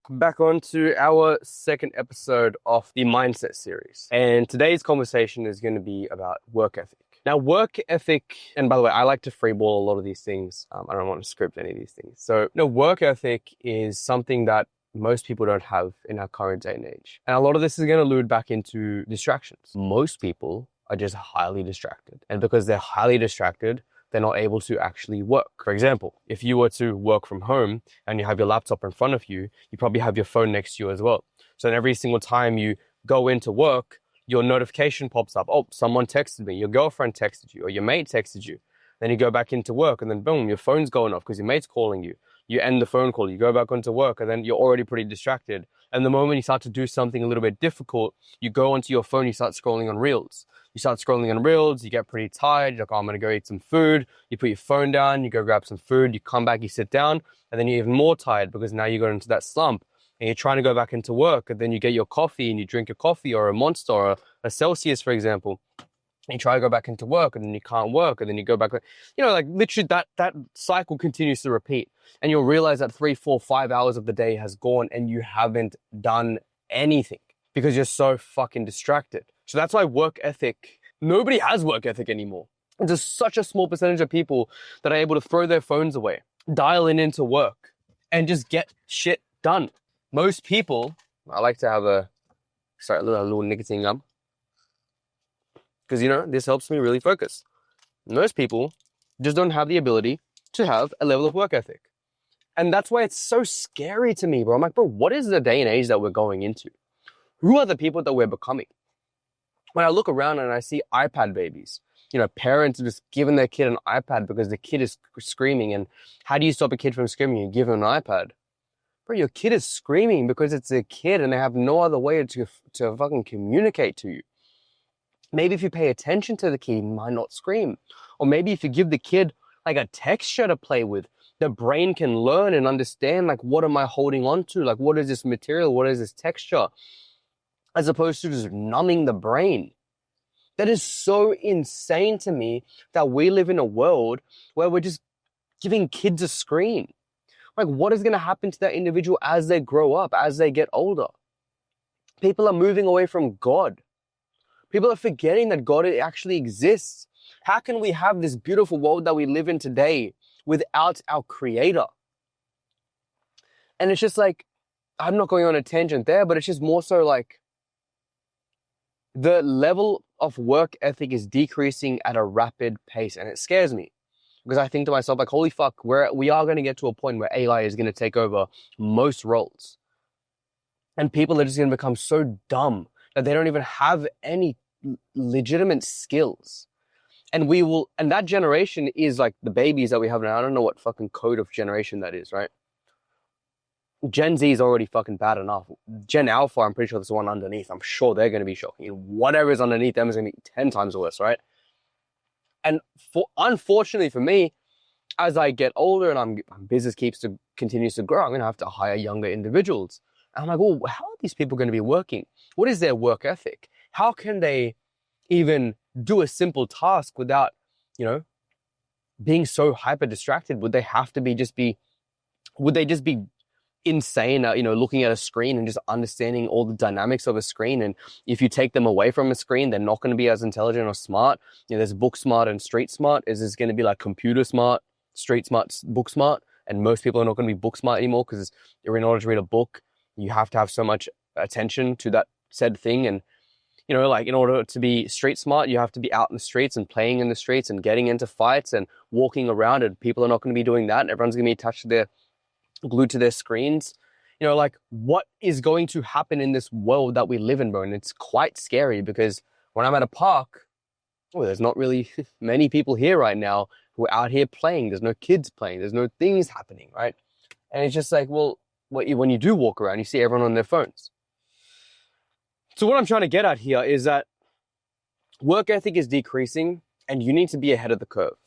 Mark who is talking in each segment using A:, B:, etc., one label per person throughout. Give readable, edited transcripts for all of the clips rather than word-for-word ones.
A: back on to our second episode of the Mindset series. And today's conversation is going to be about work ethic. Now, work ethic, and by the way, I like to freeball a lot of these things. I don't want to script any of these things. So, work ethic is something that most people don't have in our current day and age. And a lot of this is going to allude back into distractions. Most people are just highly distracted. And because they're highly distracted, they're not able to actually work. For example, if you were to work from home and you have your laptop in front of you, you probably have your phone next to you as well. So then every single time you go into work, your notification pops up. Oh, someone texted me, your girlfriend texted you, or your mate texted you. Then you go back into work and then boom, your phone's going off because your mate's calling you. You end the phone call, you go back onto work, and then you're already pretty distracted. And the moment you start to do something a little bit difficult, you go onto your phone, you start scrolling on Reels. You start scrolling on Reels, you get pretty tired, you're like, oh, I'm gonna go eat some food. You put your phone down, you go grab some food, you come back, you sit down, and then you're even more tired because now you got into that slump and you're trying to go back into work, and then you get your coffee and you drink your coffee or a Monster or a Celsius, for example. And you try to go back into work and then you can't work, and then you go back, like literally that cycle continues to repeat. And you'll realize that 3, 4, 5 hours of the day has gone and you haven't done anything because you're so fucking distracted. So that's why work ethic, nobody has work ethic anymore. There's such a small percentage of people that are able to throw their phones away, dial into work, and just get shit done. Most people, I like to have a little nicotine gum, because, this helps me really focus. Most people just don't have the ability to have a level of work ethic. And that's why it's so scary to me, bro. I'm like, bro, what is the day and age that we're going into? Who are the people that we're becoming? When I look around and I see iPad babies, parents just giving their kid an iPad because the kid is screaming. And how do you stop a kid from screaming? You give them an iPad. Bro, your kid is screaming because it's a kid and they have no other way to fucking communicate to you. Maybe if you pay attention to the kid, he might not scream. Or maybe if you give the kid like a texture to play with, the brain can learn and understand, like, what am I holding on to? Like, what is this material? What is this texture? As opposed to just numbing the brain. That is so insane to me that we live in a world where we're just giving kids a screen. Like, what is going to happen to that individual as they grow up, as they get older? People are moving away from God. People are forgetting that God actually exists. How can we have this beautiful world that we live in today without our Creator? And it's just like, I'm not going on a tangent there, but it's just more so like, the level of work ethic is decreasing at a rapid pace, and it scares me because I think to myself, like, holy fuck, we are going to get to a point where AI is going to take over most roles, and people are just going to become so dumb that they don't even have any legitimate skills. And that generation is like the babies that we have now. I don't know what fucking code of generation that is, right? Gen Z is already fucking bad enough. Gen Alpha, I'm pretty sure there's one underneath. I'm sure they're going to be shocking. Whatever is underneath them is going to be 10 times worse, right? And unfortunately for me, as I get older and my business continues to grow, I'm going to have to hire younger individuals. And I'm like, well, how are these people going to be working? What is their work ethic? How can they even do a simple task without, being so hyper distracted? Would they just be insane, looking at a screen and just understanding all the dynamics of a screen? And if you take them away from a screen, they're not going to be as intelligent or smart. There's book smart and street smart. Is this going to be like computer smart, street smart, book smart? And most people are not going to be book smart anymore because in order to read a book, you have to have so much attention to that said thing. And, in order to be street smart, you have to be out in the streets and playing in the streets and getting into fights and walking around. And people are not going to be doing that. And everyone's going to be glued to their screens. What is going to happen in this world that we live in, bro? And it's quite scary because when I'm at a park, there's not really many people here right now who are out here playing. There's no kids playing. There's no things happening, right? And it's just like, when you do walk around, you see everyone on their phones. So what I'm trying to get at here is that work ethic is decreasing and you need to be ahead of the curve.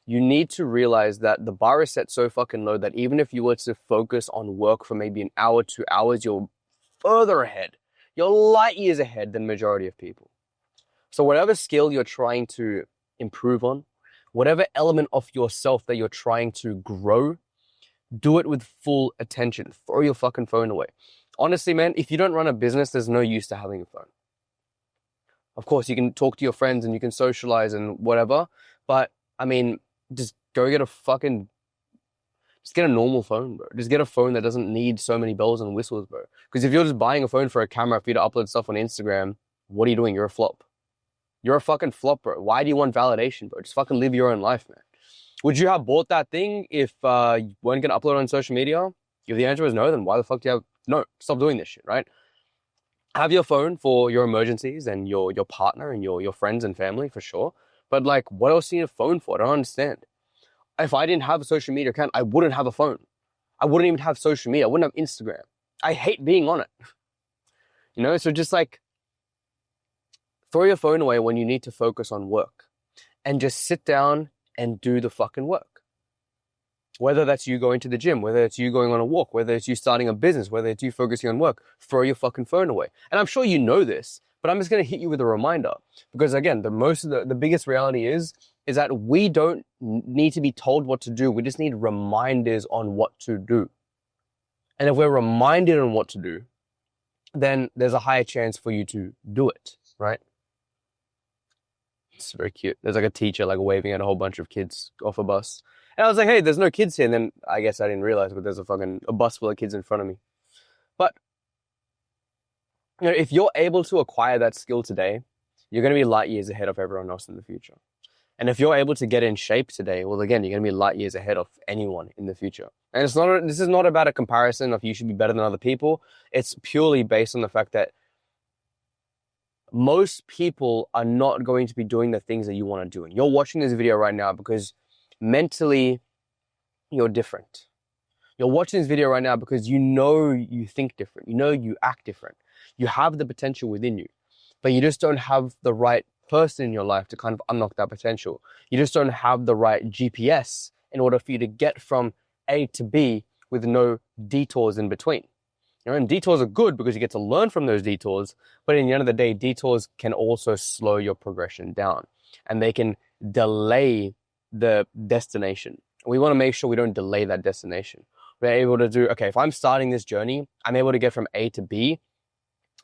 A: You need to realize that the bar is set so fucking low that even if you were to focus on work for maybe an hour, 2 hours, you're further ahead. You're light years ahead than majority of people. So whatever skill you're trying to improve on, whatever element of yourself that you're trying to grow, Do it with full attention. Throw your fucking phone away. Honestly, man, if you don't run a business, there's no use to having a phone. Of course, you can talk to your friends and you can socialize and whatever, but I mean, just go get a fucking, just get a normal phone, bro. Just get a phone that doesn't need so many bells and whistles, bro. Because if you're just buying a phone for a camera for you to upload stuff on Instagram, what are you doing? You're a flop. You're a fucking flop, bro. Why do you want validation, bro? Just fucking live your own life, man. Would you have bought that thing if you weren't going to upload on social media? If the answer was no, then why the fuck do you have... No, stop doing this shit, right? Have your phone for your emergencies and your partner and your friends and family, for sure. But, like, what else do you need a phone for? I don't understand. If I didn't have a social media account, I wouldn't have a phone. I wouldn't even have social media. I wouldn't have Instagram. I hate being on it. You know, so just, like, throw your phone away when you need to focus on work. And just sit down and do the fucking work. Whether that's you going to the gym, whether it's you going on a walk, whether it's you starting a business, whether it's you focusing on work, throw your fucking phone away. And I'm sure you know this, but I'm just going to hit you with a reminder. Because again, the biggest reality is that we don't need to be told what to do. We just need reminders on what to do. And if we're reminded on what to do, then there's a higher chance for you to do it, right? It's very cute. There's like a teacher like waving at a whole bunch of kids off a bus. And I was like, hey, there's no kids here. And then I guess I didn't realize, but there's a bus full of kids in front of me. But, you know, if you're able to acquire that skill today, you're going to be light years ahead of everyone else in the future. And if you're able to get in shape today, well, again, you're going to be light years ahead of anyone in the future. And this is not about a comparison of you should be better than other people. It's purely based on the fact that most people are not going to be doing the things that you want to do. And you're watching this video right now because mentally you're different. You're watching this video right now because you know you think different. You know you act different. You have the potential within you, but you just don't have the right person in your life to kind of unlock that potential. You just don't have the right GPS in order for you to get from A to B with no detours in between. You know, and detours are good because you get to learn from those detours, but in the end of the day, detours can also slow your progression down and they can delay the destination. We want to make sure we don't delay that destination. We're able to do, okay, if I'm starting this journey, I'm able to get from A to B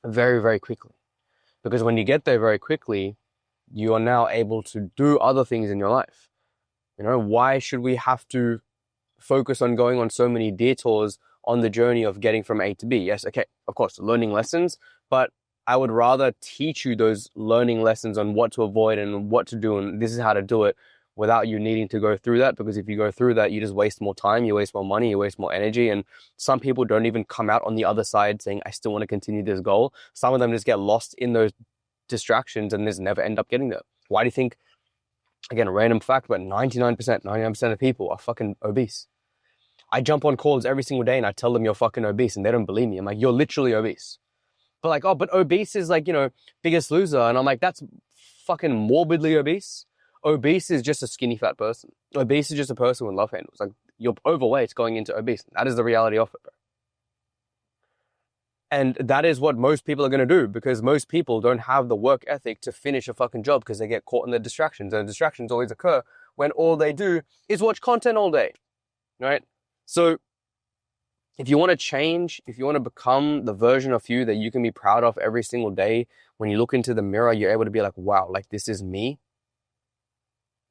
A: very, very quickly. Because when you get there very quickly, you are now able to do other things in your life. You know, why should we have to focus on going on so many detours on the journey of getting from A to B? Yes, okay, of course, learning lessons, but I would rather teach you those learning lessons on what to avoid and what to do, and this is how to do it without you needing to go through that, because if you go through that, you just waste more time, you waste more money, you waste more energy, and some people don't even come out on the other side saying, I still want to continue this goal. Some of them just get lost in those distractions and just never end up getting there. Why do you think, again, a random fact, but 99% of people are fucking obese? I jump on calls every single day and I tell them you're fucking obese and they don't believe me. I'm like, you're literally obese. But like, oh, but obese is like, you know, Biggest Loser. And I'm like, that's fucking morbidly obese. Obese is just a skinny fat person. Obese is just a person with love handles. Like, you're overweight going into obese. That is the reality of it, bro. And that is what most people are going to do, because most people don't have the work ethic to finish a fucking job because they get caught in the distractions. And the distractions always occur when all they do is watch content all day, right? So if you want to change, if you want to become the version of you that you can be proud of every single day, when you look into the mirror, you're able to be like, wow, like this is me.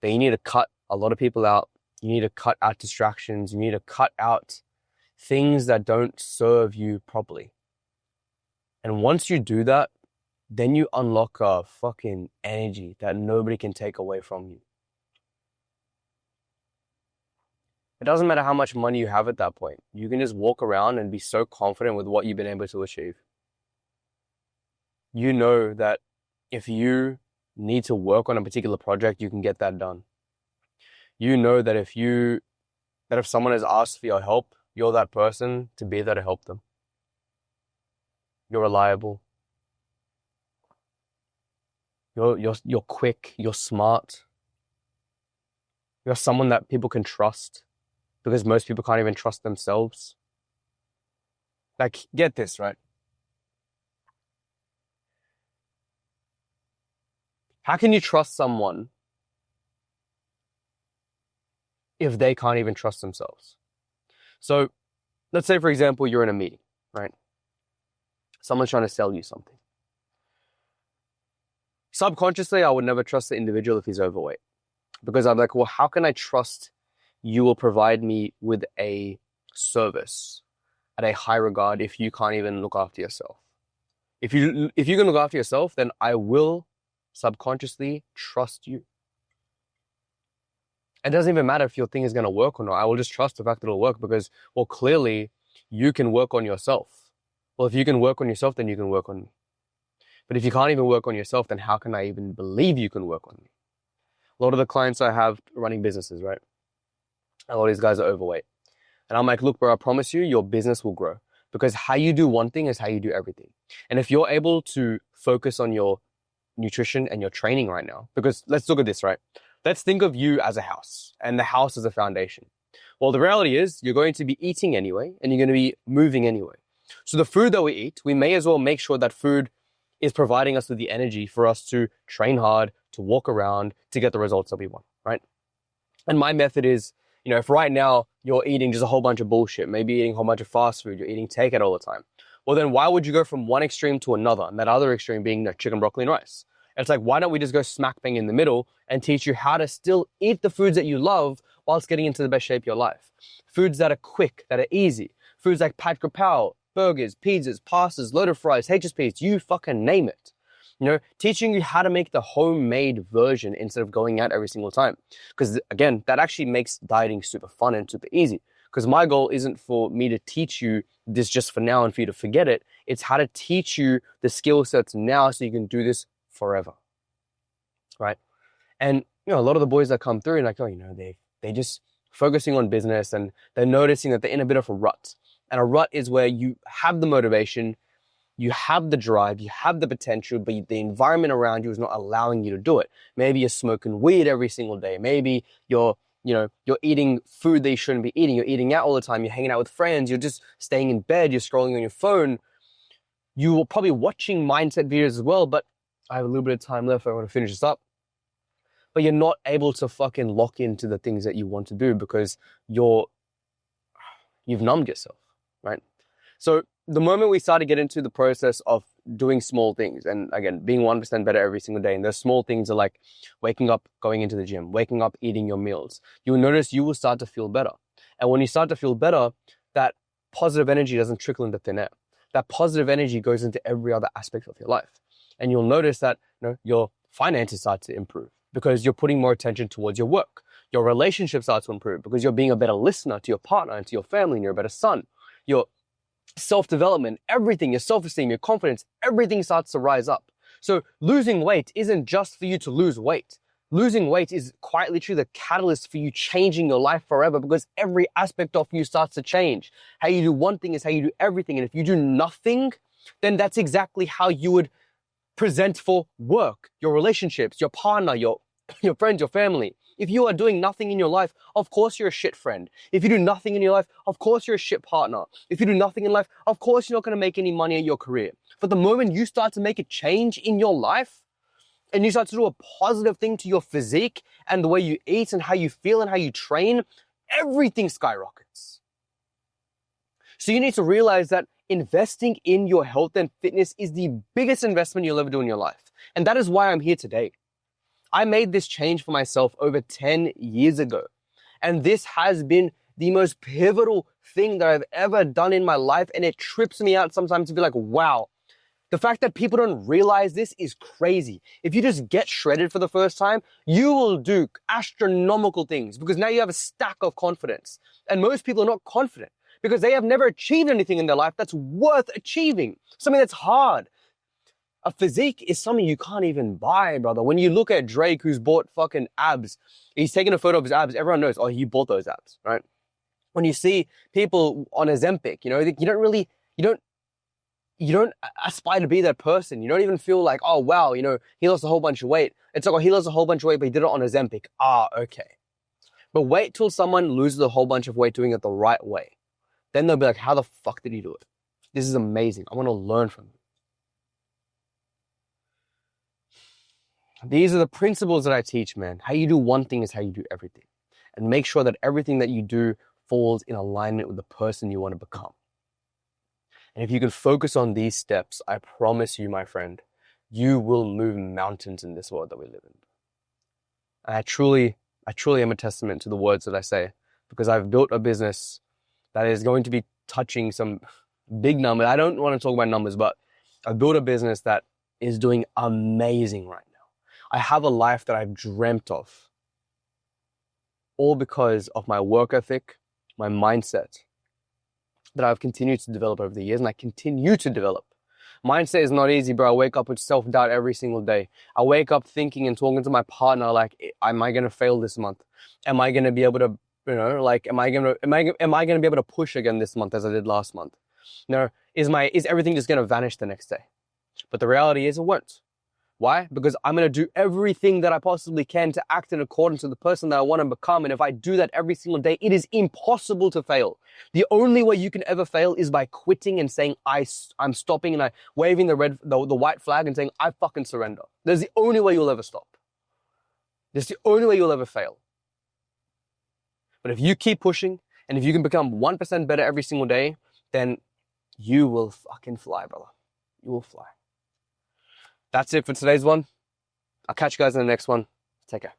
A: Then you need to cut a lot of people out. You need to cut out distractions. You need to cut out things that don't serve you properly. And once you do that, then you unlock a fucking energy that nobody can take away from you. It doesn't matter how much money you have at that point. You can just walk around and be so confident with what you've been able to achieve. You know that if you need to work on a particular project, you can get that done. You know that if someone has asked for your help, you're that person to be there to help them. You're reliable. You're quick. You're smart. You're someone that people can trust, because most people can't even trust themselves. Like, get this, right? How can you trust someone if they can't even trust themselves? So let's say, for example, you're in a meeting, right? Someone's trying to sell you something. Subconsciously, I would never trust the individual if he's overweight, because I'm like, well, how can I trust you will provide me with a service at a high regard if you can't even look after yourself? If you can look after yourself, then I will subconsciously trust you. It doesn't even matter if your thing is going to work or not. I will just trust the fact that it'll work because, well, clearly you can work on yourself. Well, if you can work on yourself, then you can work on me. But if you can't even work on yourself, then how can I even believe you can work on me? A lot of the clients I have running businesses, right? A lot of these guys are overweight. And I'm like, look, bro, I promise you, your business will grow. Because how you do one thing is how you do everything. And if you're able to focus on your nutrition and your training right now, because let's look at this, right? Let's think of you as a house and the house as a foundation. Well, the reality is you're going to be eating anyway, and you're going to be moving anyway. So the food that we eat, we may as well make sure that food is providing us with the energy for us to train hard, to walk around, to get the results that we want, right? And my method is, if right now you're eating just a whole bunch of bullshit, maybe eating a whole bunch of fast food, you're eating takeout all the time, well then why would you go from one extreme to another? And that other extreme being chicken, broccoli, and rice. And it's like, why don't we just go smack bang in the middle and teach you how to still eat the foods that you love whilst getting into the best shape of your life? Foods that are quick, that are easy. Foods like pad krapao, burgers, pizzas, pastas, loaded fries, HSPs, you fucking name it. Teaching you how to make the homemade version instead of going out every single time. Because again, that actually makes dieting super fun and super easy. Because my goal isn't for me to teach you this just for now and for you to forget it. It's how to teach you the skill sets now so you can do this forever. Right? And, a lot of the boys that come through and like, they just focusing on business and they're noticing that they're in a bit of a rut. And a rut is where you have the motivation, you have the drive, you have the potential, but the environment around you is not allowing you to do it. Maybe you're smoking weed every single day. Maybe you're eating food that you shouldn't be eating. You're eating out all the time. You're hanging out with friends. You're just staying in bed. You're scrolling on your phone. You are probably watching mindset videos as well, but I have a little bit of time left. I want to finish this up. But you're not able to fucking lock into the things that you want to do because you've numbed yourself, right? So the moment we start to get into the process of doing small things, and again, being 1% better every single day, and those small things are like waking up, going into the gym, waking up, eating your meals, you'll notice you will start to feel better. And when you start to feel better, that positive energy doesn't trickle into thin air. That positive energy goes into every other aspect of your life. And you'll notice that your finances start to improve because you're putting more attention towards your work. Your relationship starts to improve because you're being a better listener to your partner and to your family, and you're a better son. Your self-development, everything, your self-esteem, your confidence, everything starts to rise up. So losing weight isn't just for you to lose weight. Losing weight is quite literally the catalyst for you changing your life forever because every aspect of you starts to change. How you do one thing is how you do everything. And if you do nothing, then that's exactly how you would present for work, your relationships, your partner, your friends, your family. If you are doing nothing in your life, of course you're a shit friend. If you do nothing in your life, of course you're a shit partner. If you do nothing in life, of course you're not going to make any money at your career. But the moment you start to make a change in your life and you start to do a positive thing to your physique and the way you eat and how you feel and how you train, everything skyrockets. So you need to realize that investing in your health and fitness is the biggest investment you'll ever do in your life. And that is why I'm here today. I made this change for myself over 10 years ago. And this has been the most pivotal thing that I've ever done in my life. And it trips me out sometimes to be like, wow, the fact that people don't realize this is crazy. If you just get shredded for the first time, you will do astronomical things because now you have a stack of confidence. And most people are not confident because they have never achieved anything in their life that's worth achieving, something that's hard. A physique is something you can't even buy, brother. When you look at Drake, who's bought fucking abs, he's taking a photo of his abs. Everyone knows, oh, he bought those abs, right? When you see people on Ozempic, you don't aspire to be that person. You don't even feel like, oh, wow, he lost a whole bunch of weight. It's like, oh, he lost a whole bunch of weight, but he did it on Ozempic. Ah, okay. But wait till someone loses a whole bunch of weight doing it the right way. Then they'll be like, how the fuck did he do it? This is amazing. I want to learn from him. These are the principles that I teach, man. How you do one thing is how you do everything. And make sure that everything that you do falls in alignment with the person you want to become. And if you can focus on these steps, I promise you, my friend, you will move mountains in this world that we live in. And I truly am a testament to the words that I say, because I've built a business that is going to be touching some big numbers. I don't want to talk about numbers, but I've built a business that is doing amazing right now. I have a life that I've dreamt of, all because of my work ethic, my mindset, that I've continued to develop over the years, and I continue to develop. Mindset is not easy, bro. I wake up with self-doubt every single day. I wake up thinking and talking to my partner like, am I going to fail this month? Am I going to be able to, am I going to be able to push again this month as I did last month? Is everything just going to vanish the next day? But the reality is it won't. Why? Because I'm going to do everything that I possibly can to act in accordance with the person that I want to become. And if I do that every single day, it is impossible to fail. The only way you can ever fail is by quitting and saying, I'm stopping, and waving the white flag and saying, I fucking surrender. That's the only way you'll ever stop. That's the only way you'll ever fail. But if you keep pushing, and if you can become 1% better every single day, then you will fucking fly, brother. You will fly. That's it for today's one. I'll catch you guys in the next one. Take care.